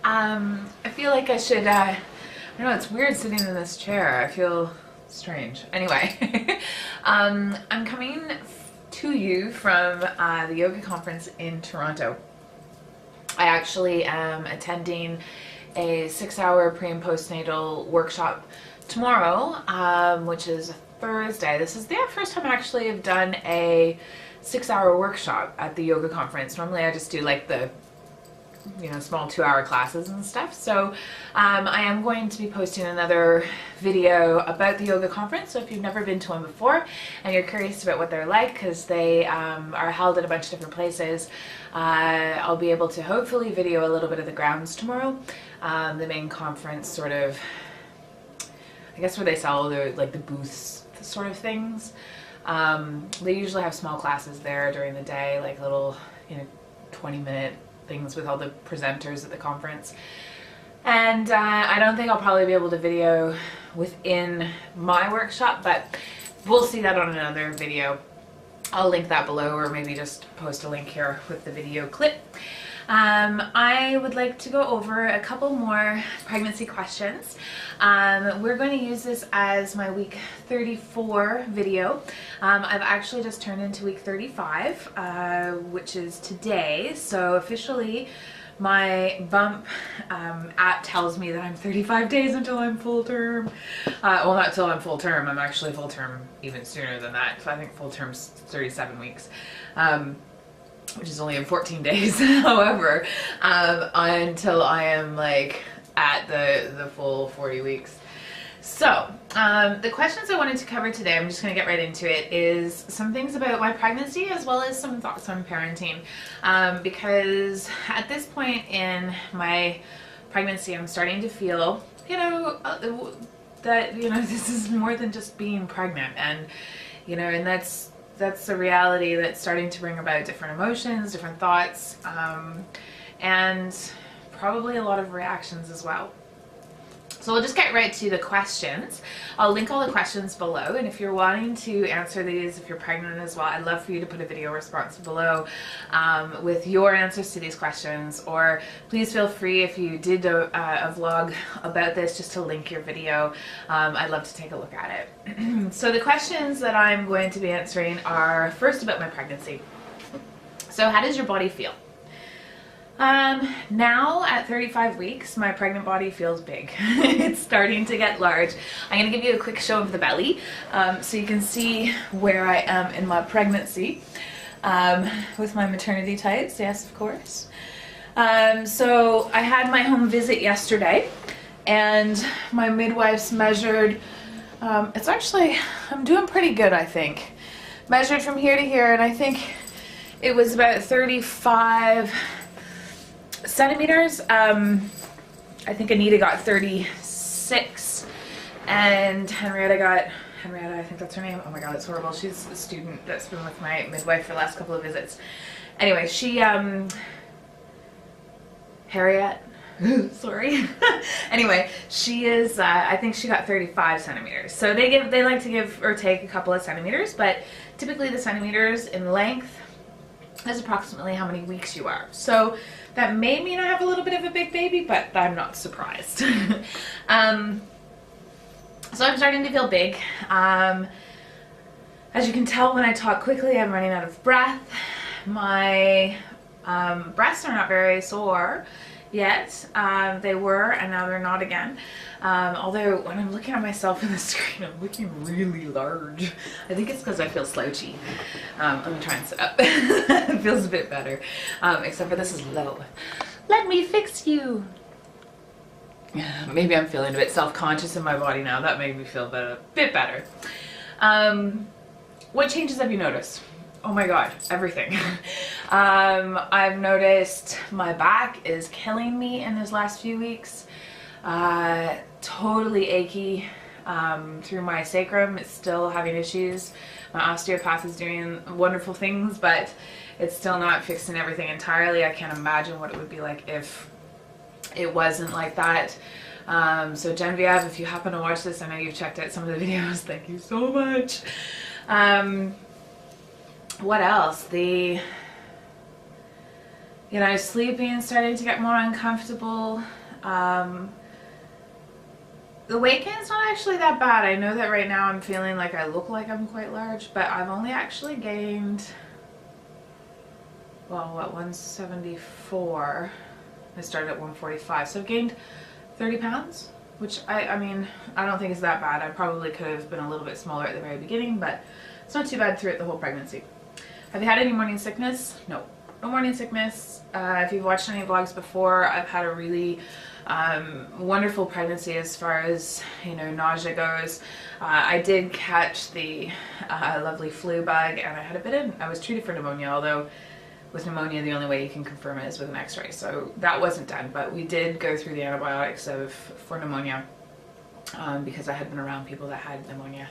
I feel like I should, I don't know, it's weird sitting in this chair. I feel strange. Anyway, I'm coming to you from the yoga conference in Toronto. I actually am attending a 6-hour pre and postnatal workshop tomorrow, which is Thursday. This is the first time actually I've done a 6-hour workshop at the yoga conference. Normally I just do like the small 2-hour classes and stuff. So I am going to be posting another video about the yoga conference. So if you've never been to one before and you're curious about what they're like, because they are held at a bunch of different places, I'll be able to hopefully video a little bit of the grounds tomorrow. The main conference sort of, I guess, where they sell the booths sort of things. They usually have small classes there during the day, like little 20-minute things with all the presenters at the conference. And I don't think I'll probably be able to video within my workshop, but we'll see that on another video. I'll link that below, or maybe just post a link here with the video clip. I would like to go over a couple more pregnancy questions. We're going to use this as my week 34 video. I've actually just turned into week 35, which is today. So officially my bump app tells me that I'm 35 days until I'm full term. Well, not until I'm full term. I'm actually full term even sooner than that. So I think full term's 37 weeks. Which is only in 14 days, however, until I am like at the full 40 weeks. So the questions I wanted to cover today, I'm just going to get right into it, is some things about my pregnancy as well as some thoughts on parenting, because at this point in my pregnancy I'm starting to feel that this is more than just being pregnant, and and that's a reality that's starting to bring about different emotions, different thoughts, and probably a lot of reactions as well. So we'll just get right to the questions. I'll link all the questions below, and if you're wanting to answer these, if you're pregnant as well, I'd love for you to put a video response below with your answers to these questions, or please feel free, if you did a vlog about this, just to link your video. I'd love to take a look at it. So the questions that I'm going to be answering are first about my pregnancy. So how does your body feel? Now at 35 weeks, my pregnant body feels big. It's starting to get large. I'm going to give you a quick show of the belly, so you can see where I am in my pregnancy, with my maternity tights. Yes, of course. So I had my home visit yesterday, and my midwives measured, it's actually, I'm doing pretty good, I think. Measured from here to here, and I think it was about 35 centimeters. I think Anita got 36, and Henrietta, I think that's her name. Oh my god, it's horrible. She's a student that's been with my midwife for the last couple of visits. Anyway, she, Harriet, sorry. Anyway, she is, I think she got 35 centimeters. So they like to give or take a couple of centimeters, but typically the centimeters in length is approximately how many weeks you are. So that may mean I have a little bit of a big baby, but I'm not surprised. So I'm starting to feel big. As you can tell when I talk quickly, I'm running out of breath. My breasts are not very sore yet. They were, and now they're not again. Although when I'm looking at myself in the screen, I'm looking really large. I think it's because I feel slouchy. Let me try and sit up. It feels a bit better, except for this is low. Let me fix you. Maybe I'm feeling a bit self-conscious in my body now. That made me feel a bit better. What changes have you noticed? Oh my god, everything. I've noticed my back is killing me in these last few weeks. Totally achy through my sacrum. It's still having issues. My osteopath is doing wonderful things, but it's still not fixing everything entirely. I can't imagine what it would be like if it wasn't like that. So Genevieve, if you happen to watch this, I know you've checked out some of the videos. Thank you so much. What else? You know, sleeping starting to get more uncomfortable. The weight gain's not actually that bad. I know that right now I'm feeling like I look like I'm quite large, but I've only actually gained, well, what, 174. I started at 145, so I've gained 30 pounds, which I mean, I don't think is that bad. I probably could have been a little bit smaller at the very beginning, but it's not too bad throughout the whole pregnancy. Have you had any morning sickness? No. No morning sickness. If you've watched any vlogs before, I've had a really wonderful pregnancy as far as, you know, nausea goes. I did catch the lovely flu bug, and I had a bit of, I was treated for pneumonia, although with pneumonia the only way you can confirm it is with an x-ray, so that wasn't done, but we did go through the antibiotics for pneumonia because I had been around people that had pneumonia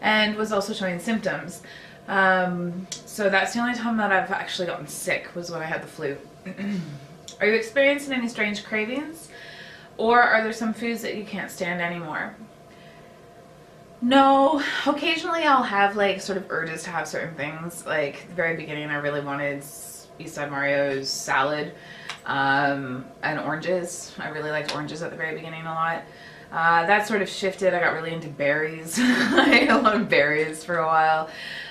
and was also showing symptoms. So that's the only time that I've actually gotten sick, was when I had the flu. Are you experiencing any strange cravings? Or are there some foods that you can't stand anymore? No, occasionally I'll have like sort of urges to have certain things. Like the very beginning I really wanted East Side Mario's salad and oranges. I really liked oranges at the very beginning a lot. That sort of shifted. I got really into berries. I ate a lot of berries for a while.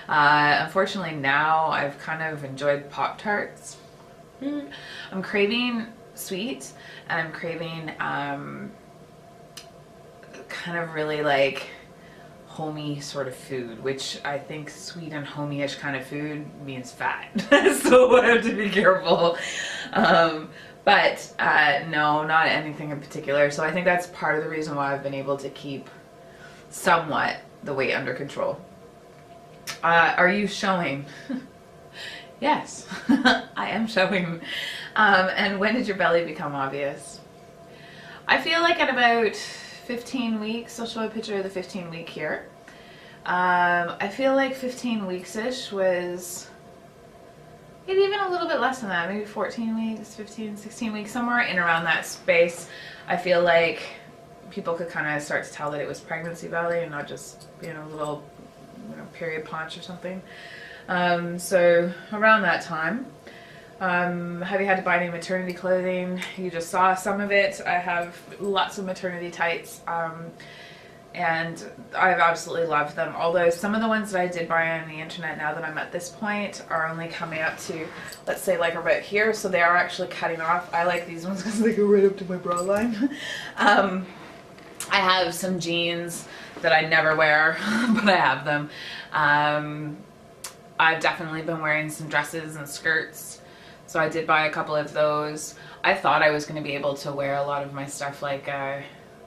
Unfortunately now I've kind of enjoyed Pop-Tarts. I'm craving sweet, and I'm craving kind of really like homey sort of food, which I think sweet and homey-ish kind of food means fat. So I have to be careful. But no, not anything in particular. So I think that's part of the reason why I've been able to keep somewhat the weight under control. Are you showing? Yes, I am showing. And when did your belly become obvious? I feel like at about 15 weeks, I'll show a picture of the 15 week here. I feel like 15 weeks-ish was maybe even a little bit less than that, maybe 14 weeks, 15, 16 weeks, somewhere in around that space. I feel like people could kind of start to tell that it was pregnancy belly and not just, you know, a little, you know, period paunch or something. So around that time. Have you had to buy any maternity clothing? You just saw some of it. I have lots of maternity tights, and I've absolutely loved them. Although some of the ones that I did buy on the internet, now that I'm at this point, are only coming up to, let's say, like about here, so they are actually cutting off. I like these ones because they go right up to my bra line. I have some jeans that I never wear, but I have them. I've definitely been wearing some dresses and skirts. So I did buy a couple of those. I thought I was going to be able to wear a lot of my stuff, like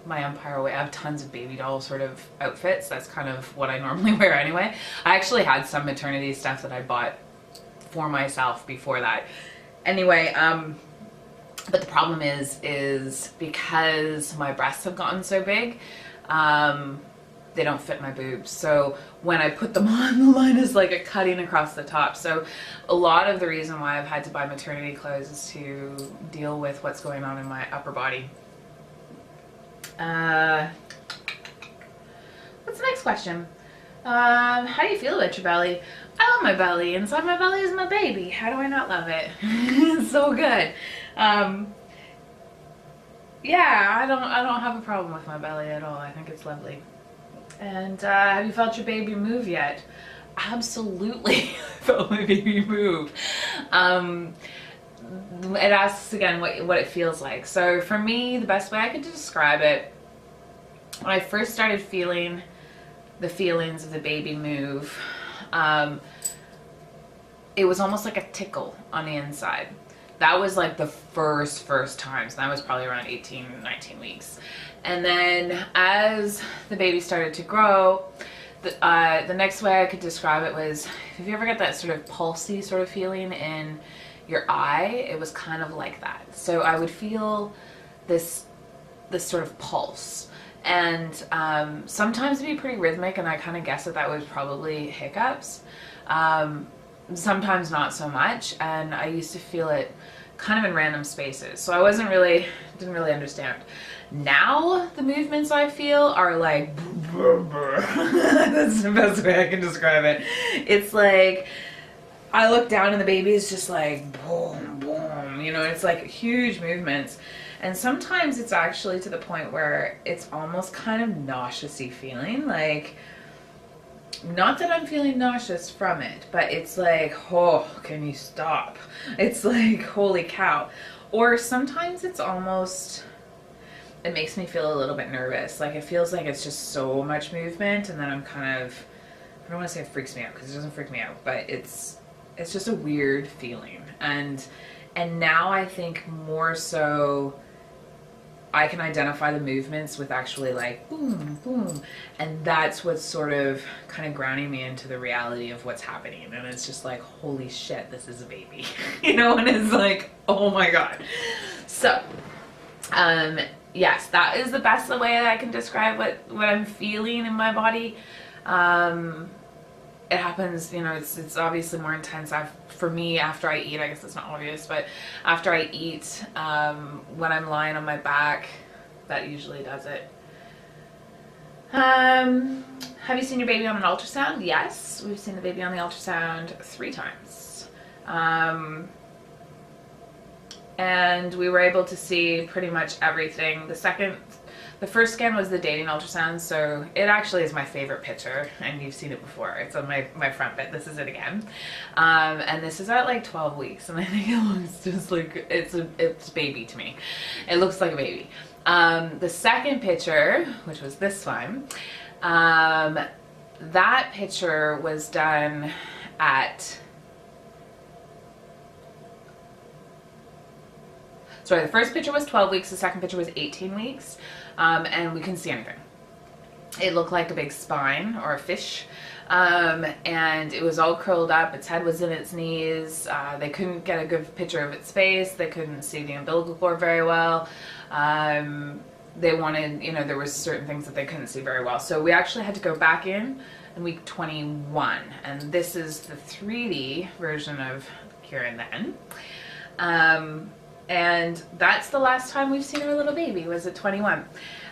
my Empire Way. I have tons of baby doll sort of outfits. That's kind of what I normally wear anyway. I actually had some maternity stuff that I bought for myself before that. Anyway, but the problem is because my breasts have gotten so big, they don't fit my boobs. So when I put them on, the line is like a cutting across the top. So a lot of the reason why I've had to buy maternity clothes is to deal with what's going on in my upper body. What's the next question? How do you feel about your belly? I love my belly. Inside my belly is my baby. How do I not love it? It's so good. Yeah, I don't have a problem with my belly at all. I think it's lovely. And have you felt your baby move yet? Absolutely. I felt my baby move. It asks again what it feels like. So for me, the best way I could describe it, when I first started feeling the feelings of the baby move, it was almost like a tickle on the inside. That was like the first time. So that was probably around 18, 19 weeks. And then as the baby started to grow, the next way I could describe it was, if you ever get that sort of pulsy sort of feeling in your eye, it was kind of like that. So I would feel this sort of pulse. And sometimes it'd be pretty rhythmic, and I kind of guessed that was probably hiccups. Sometimes not so much, and I used to feel it kind of in random spaces. So I didn't really understand. Now the movements I feel are like, that's the best way I can describe it. It's like, I look down and the baby is just like boom, boom, you know, it's like huge movements. And sometimes it's actually to the point where it's almost kind of nauseous-y feeling. Like, not that I'm feeling nauseous from it, but it's like, oh, can you stop? It's like, holy cow. Or sometimes it's almost, it makes me feel a little bit nervous. Like, it feels like it's just so much movement, and then I'm kind of, I don't want to say it freaks me out, because it doesn't freak me out, but it's just a weird feeling. And now I think more so I can identify the movements with actually like boom, boom. And that's what's sort of kind of grounding me into the reality of what's happening. And it's just like, holy shit, this is a baby, you know? And it's like, oh my God. So, yes, that is the best way that I can describe what I'm feeling in my body. It happens, you know, it's obviously more intense for me after I eat. I guess it's not obvious, but after I eat, when I'm lying on my back, that usually does it. Have you seen your baby on an ultrasound? Yes, we've seen the baby on the ultrasound 3 times. And we were able to see pretty much everything. The first scan was the dating ultrasound, so it actually is my favorite picture, and you've seen it before. It's on my front bit. This is it again. And this is at like 12 weeks, and I think it looks just like, it's baby to me. It looks like a baby. The second picture, which was this one, that picture was done at, sorry, the first picture was 12 weeks, the second picture was 18 weeks. And we couldn't see anything. It looked like a big spine or a fish, and it was all curled up. Its head was in its knees. They couldn't get a good picture of its face. They couldn't see the umbilical cord very well. They wanted, you know, there was certain things that they couldn't see very well. So we actually had to go back in week 21, and this is the 3D version of Kieran then. And that's the last time we've seen our little baby, was at 21.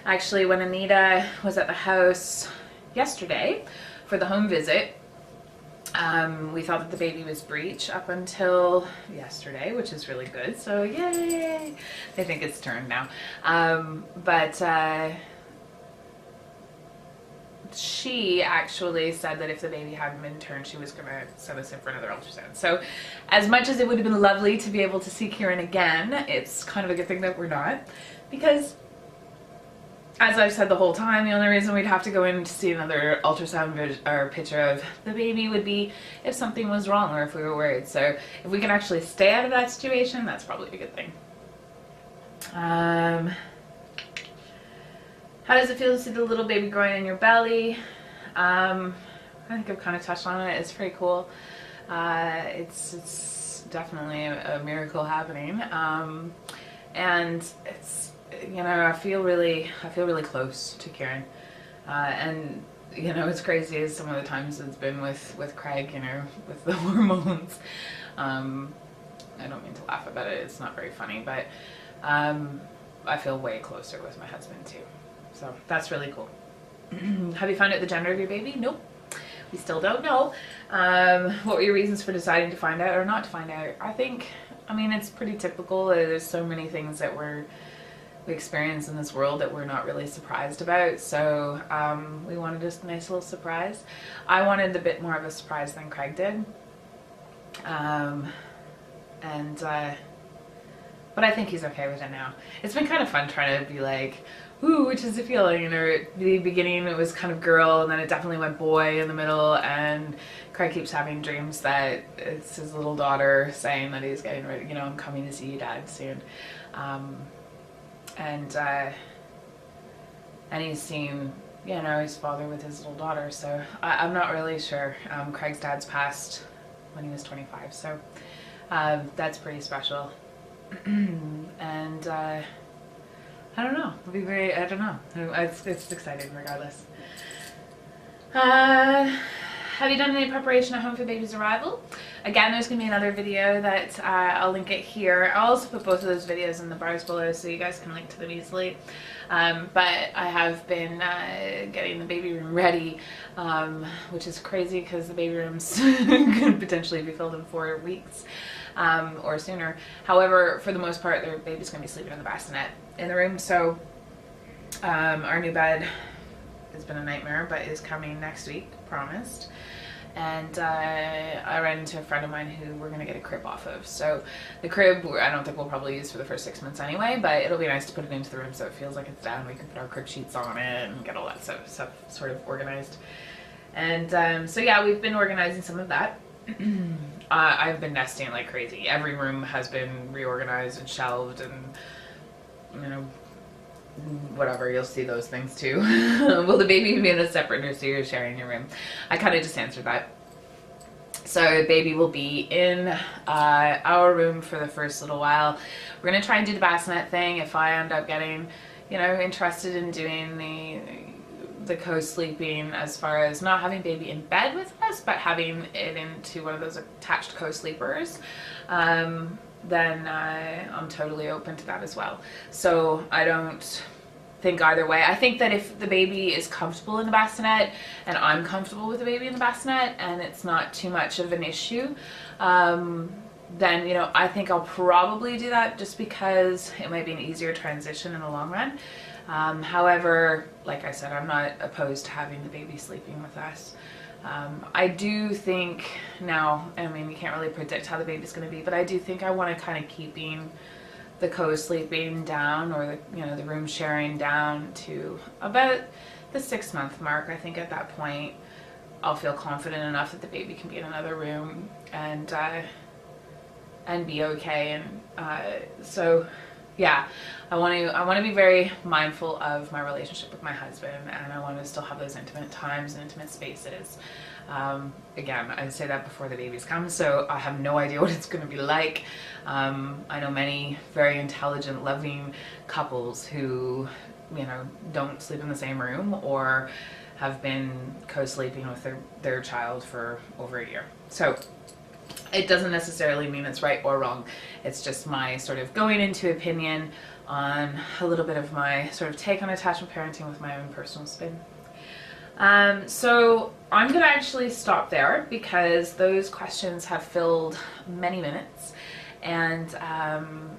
Actually, when Anita was at the house yesterday for the home visit, we thought that the baby was breech up until yesterday, which is really good. So yay! I think it's turned now. She actually said that if the baby hadn't been turned, she was going to send us in for another ultrasound. So as much as it would have been lovely to be able to see Kieran again, it's kind of a good thing that we're not, because as I've said the whole time, the only reason we'd have to go in to see another ultrasound or picture of the baby would be if something was wrong or if we were worried. So if we can actually stay out of that situation, that's probably a good thing. How does it feel to see the little baby growing in your belly? I think I've kind of touched on it. It's pretty cool. It's definitely a miracle happening. And it's, you know, I feel really close to Kieran. And you know, it's crazy as some of the times it's been with Craig, you know, with the hormones. I don't mean to laugh about it. It's not very funny, but I feel way closer with my husband too. So that's really cool. Have you found out the gender of your baby? Nope. We still don't know. What were your reasons for deciding to find out or not to find out? I mean, it's pretty typical. There's so many things that we experience in this world that we're not really surprised about. So we wanted just a nice little surprise. I wanted a bit more of a surprise than Craig did. But I think he's okay with it now. It's been kind of fun trying to be like, ooh, which is the feeling? You know, at the beginning it was kind of girl, and then it definitely went boy in the middle, and Craig keeps having dreams that it's his little daughter saying that he's getting ready, you know, I'm coming to see you, Dad, soon. And he's seen, you know, his father with his little daughter, so I'm not really sure. Craig's dad's passed when he was 25, so that's pretty special. And I don't know. It'll be very, I don't know. It's exciting regardless. have you done any preparation at home for baby's arrival? Again, there's going to be another video that I'll link it here. I'll also put both of those videos in the bars below so you guys can link to them easily. But I have been getting the baby room ready, which is crazy because the baby room's going to potentially be filled in 4 weeks or sooner. However, for the most part, their baby's going to be sleeping in the bassinet in the room. So our new bed has been a nightmare, but is coming next week, promised. And I ran into a friend of mine who we're going to get a crib off of. So the crib, I don't think we'll probably use for the first 6 months anyway, but it'll be nice to put it into the room so it feels like it's down. We can put our crib sheets on it and get all that stuff sort of organized. And so yeah, we've been organizing some of that. I've been nesting like crazy. Every room has been reorganized and shelved and, you know, whatever, you'll see those things too. Will the baby be in a separate nursery or sharing your room? I kind of just answered that. So the baby will be in our room for the first little while. We're going to try and do the bassinet thing. If I end up getting, you know, interested in doing the co-sleeping, as far as not having baby in bed with us, but having it into one of those attached co-sleepers, then I'm totally open to that as well. So I don't think either way. I think that if the baby is comfortable in the bassinet and I'm comfortable with the baby in the bassinet and it's not too much of an issue, then, you know, I think I'll probably do that just because it might be an easier transition in the long run. However, like I said, I'm not opposed to having the baby sleeping with us. I do think now, I mean, you can't really predict how the baby's going to be, but I do think I want to kind of keeping the co-sleeping down, or the, you know, the room sharing down to about the 6-month mark. I think at that point I'll feel confident enough that the baby can be in another room and be okay. And so yeah, I want to be very mindful of my relationship with my husband, and I want to still have those intimate times and intimate spaces. Again, I say that before the babies come, so I have no idea what it's going to be like. I know many very intelligent, loving couples who, you know, don't sleep in the same room or have been co-sleeping with their child for over a year. So it doesn't necessarily mean it's right or wrong. It's just my sort of going into opinion on a little bit of my sort of take on attachment parenting with my own personal spin. So I'm going to actually stop there because those questions have filled many minutes, and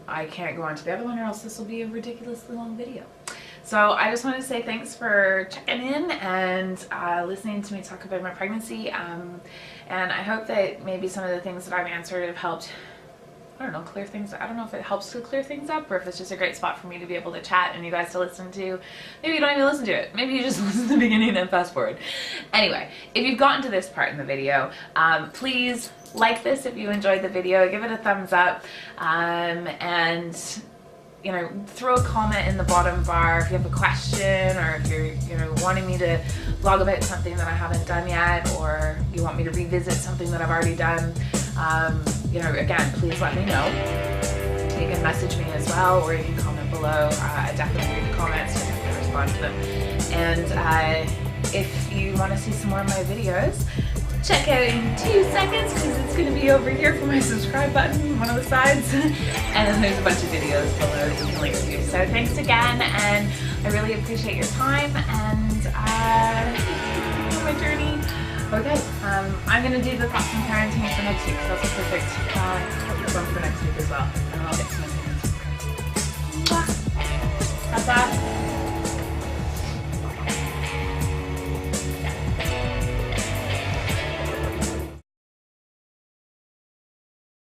I can't go on to the other one or else this will be a ridiculously long video. So I just want to say thanks for checking in and listening to me talk about my pregnancy, and I hope that maybe some of the things that I've answered have helped, I don't know, clear things. I don't know if it helps to clear things up or if it's just a great spot for me to be able to chat and you guys to listen to. Maybe you don't even listen to it. Maybe you just listen to the beginning and fast forward. Anyway, if you've gotten to this part in the video, please like this if you enjoyed the video. Give it a thumbs up, and you know, throw a comment in the bottom bar if you have a question, or if you're, you know, wanting me to blog about something that I haven't done yet, or you want me to revisit something that I've already done. You know, again, please let me know. You can message me as well, or you can comment below. I definitely read the comments and I respond to them. And if you want to see some more of my videos, check out in 2 seconds, because it's going to be over here for my subscribe button, one of the sides. And then there's a bunch of videos below that you can link to. So thanks again, and I really appreciate your time and my journey. Okay, I'm going to do the thoughts on parenting for next week, so that's a perfect one for next week as well. And I'll get some opinions. Bye.